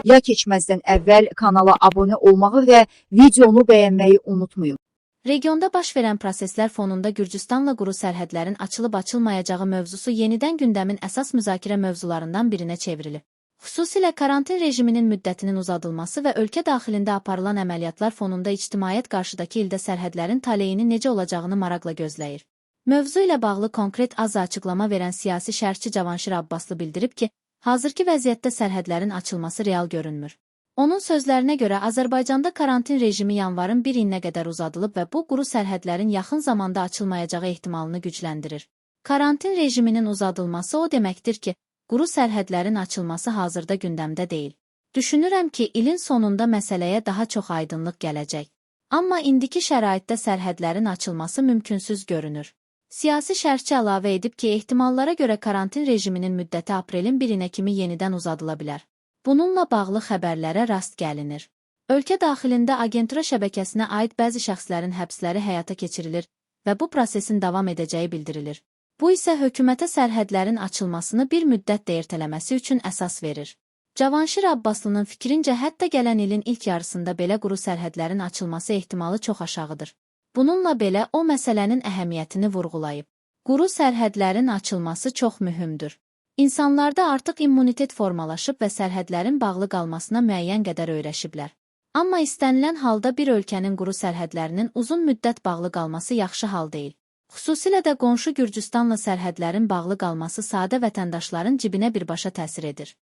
Ya keçməzdən əvvəl kanala abunə olmağı və videonu bəyənməyi unutmayın. Regionda baş verən proseslər fonunda Gürcüstanla quru sərhədlərin açılıb-açılmayacağı mövzusu yenidən gündəmin əsas müzakirə mövzularından birinə çevrilib. Xüsusilə karantin rejiminin müddətinin uzadılması və ölkə daxilində aparılan əməliyyatlar fonunda ictimaiyyət qarşıdakı ildə sərhədlərin taleyinin necə olacağını maraqla gözləyir. Mövzu ilə bağlı konkret az açıqlama verən siyasi şərhçi Cavanşir Abbaslı bildirib ki, hazırki vəziyyətdə sərhədlərin açılması real görünmür. Onun sözlərinə görə Azərbaycanda karantin rejimi yanvarın 1-nə qədər uzadılıb və bu quru sərhədlərin yaxın zamanda açılmayacağı ehtimalını gücləndirir. Karantin rejiminin uzadılması o deməkdir ki, quru sərhədlərin açılması hazırda gündəmdə deyil. Düşünürəm ki, ilin sonunda məsələyə daha çox aydınlıq gələcək. Amma indiki şəraitdə sərhədlərin açılması mümkünsüz görünür. Siyasi şərhçi əlavə edib ki, ehtimallara görə karantin rejiminin müddəti aprelin 1-nə kimi yenidən uzadıla bilər. Bununla bağlı xəbərlərə rast gəlinir. Ölkə daxilində agentura şəbəkəsinə aid bəzi şəxslərin həbsləri həyata keçirilir və bu prosesin davam edəcəyi bildirilir. Bu isə hökumətə sərhədlərin açılmasını bir müddət də ertələməsi üçün əsas verir. Cavanşir Abbaslı'nın fikrincə hətta gələn ilin ilk yarısında belə quru sərhədlərin açılması ehtimalı çox aşağıdır. Bununla belə o məsələnin əhəmiyyətini vurğulayıb. Quru sərhədlərin açılması çox mühümdür. İnsanlarda artıq immunitet formalaşıb və sərhədlərin bağlı qalmasına müəyyən qədər öyrəşiblər. Amma istənilən halda bir ölkənin quru sərhədlərinin uzun müddət bağlı qalması yaxşı hal deyil. Xüsusilə də qonşu Gürcüstanla sərhədlərin bağlı qalması sadə vətəndaşların cibinə birbaşa təsir edir.